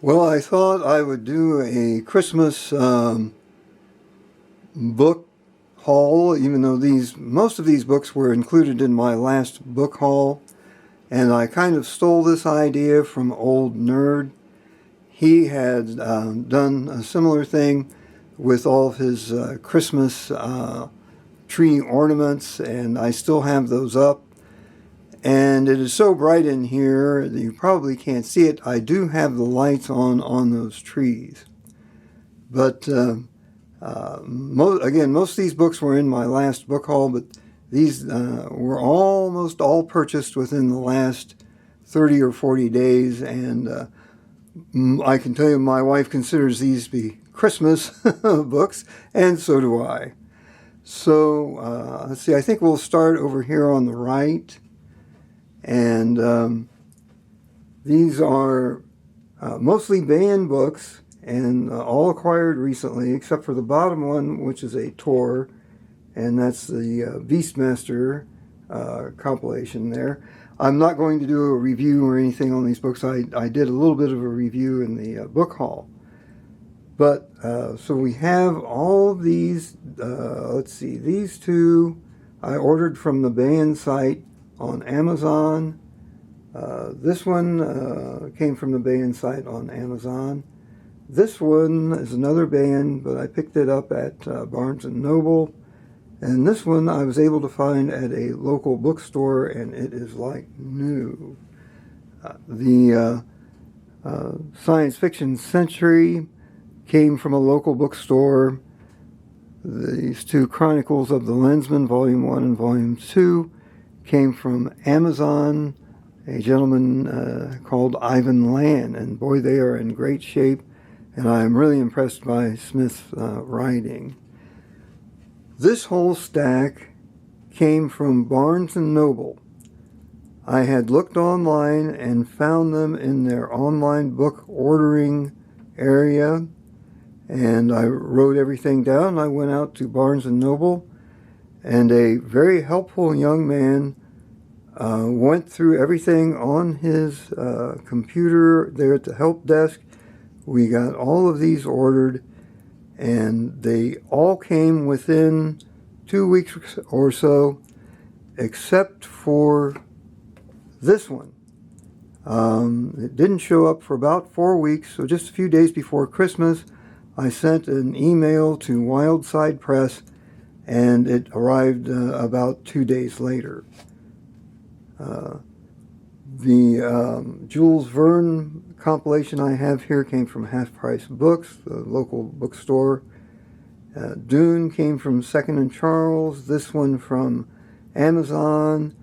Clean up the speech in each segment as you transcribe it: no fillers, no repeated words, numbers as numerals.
Well, I thought I would do a Christmas book haul, even though most of these books were included in my last book haul, and I kind of stole this idea from Old Nerd. He had done a similar thing with all of his Christmas tree ornaments, and I still have those up. And it is so bright in here that you probably can't see it. I do have the lights on those trees. But most of these books were in my last book haul, but these were almost all purchased within the last 30 or 40 days. And I can tell you my wife considers these to be Christmas books, and so do I. So let's see, I think we'll start over here on the right. And these are mostly banned books and all acquired recently, except for the bottom one, which is a Tor, and that's the Beastmaster compilation there. I'm not going to do a review or anything on these books. I did a little bit of a review in the book haul. But, so we have all of these, let's see, these two I ordered from the band site on Amazon. This one came from the band site on Amazon. This one is another band, but I picked it up at Barnes & Noble. And this one I was able to find at a local bookstore, and it is like new. The Science Fiction Century came from a local bookstore. These two Chronicles of the Lensman, Volume 1 and Volume 2, came from Amazon, a gentleman called Ivan Land, and boy, they are in great shape, and I am really impressed by Smith's writing. This whole stack came from Barnes & Noble. I had looked online and found them in their online book ordering area, and I wrote everything down. I went out to Barnes & Noble, and a very helpful young man went through everything on his computer there at the help desk. We got all of these ordered, and they all came within 2 weeks or so, except for this one. It didn't show up for about 4 weeks, so just a few days before Christmas, I sent an email to Wildside Press, and it arrived about 2 days later. The Jules Verne compilation I have here came from Half Price Books, the local bookstore. Dune came from Second & Charles, this one from Amazon,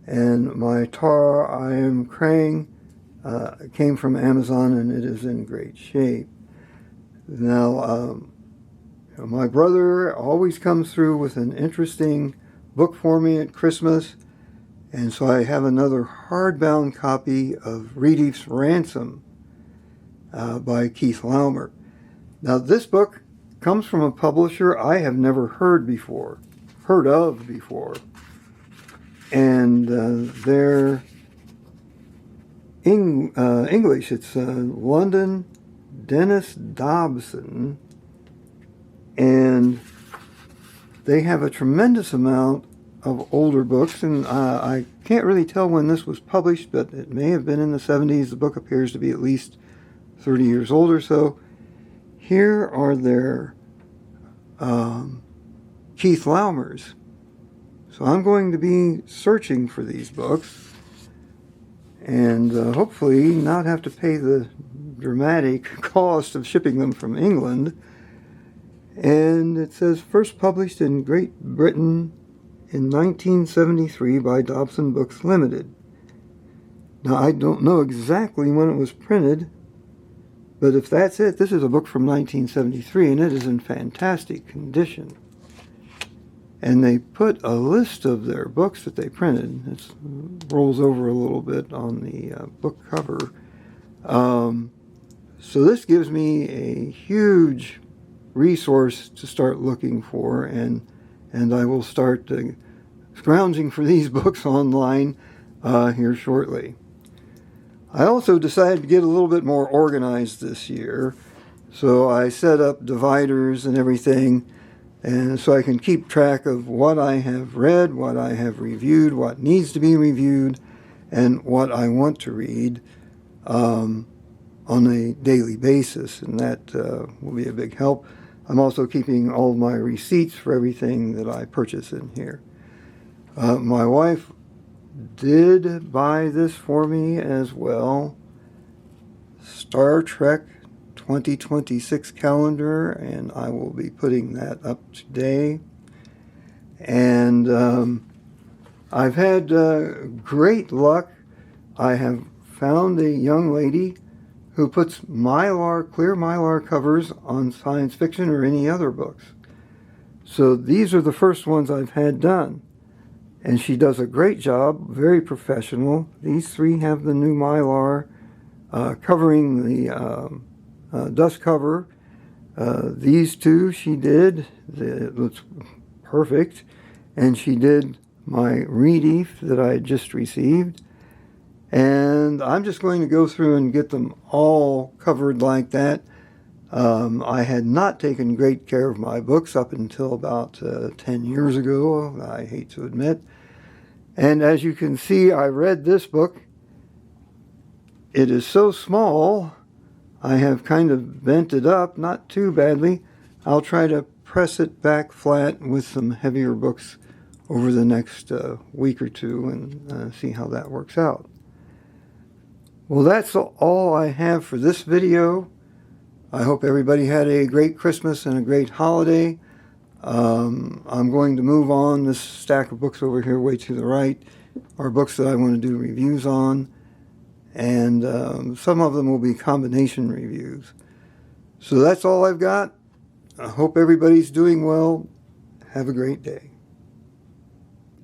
and my Tar I Am Krang came from Amazon, and it is in great shape. Now, my brother always comes through with an interesting book for me at Christmas, and so I have another hardbound copy of Redief's Ransom by Keith Laumer. Now, this book comes from a publisher I have never heard of before, and they're English. It's London Dennis Dobson, and they have a tremendous amount of older books, and I can't really tell when this was published, but it may have been in the 70s. The book appears to be at least 30 years old or so. Here are their Keith Laumers. So I'm going to be searching for these books, and hopefully not have to pay the dramatic cost of shipping them from England. And it says first published in Great Britain in 1973 by Dobson Books Limited. Now, I don't know exactly when it was printed, but if that's it, this is a book from 1973, and it is in fantastic condition. And they put a list of their books that they printed. It rolls over a little bit on the book cover. So this gives me a huge resource to start looking for, and I will start scrounging for these books online here shortly. I also decided to get a little bit more organized this year. So I set up dividers and everything, and so I can keep track of what I have read, what I have reviewed, what needs to be reviewed, and what I want to read on a daily basis, and that will be a big help. I'm also keeping all of my receipts for everything that I purchase in here. My wife did buy this for me as well. Star Trek 2026 calendar, and I will be putting that up today. And I've had great luck. I have found a young lady who puts Mylar, clear Mylar covers on science fiction or any other books. So these are the first ones I've had done. And she does a great job, very professional. These three have the new Mylar covering the dust cover. These two she did. It looks perfect. And she did my Reedief that I just received. And I'm just going to go through and get them all covered like that. I had not taken great care of my books up until about 10 years ago, I hate to admit. And as you can see, I read this book. It is so small, I have kind of bent it up, not too badly. I'll try to press it back flat with some heavier books over the next week or two and see how that works out. Well, that's all I have for this video. I hope everybody had a great Christmas and a great holiday. I'm going to move on. This stack of books over here way to the right are books that I want to do reviews on. And some of them will be combination reviews. So that's all I've got. I hope everybody's doing well. Have a great day.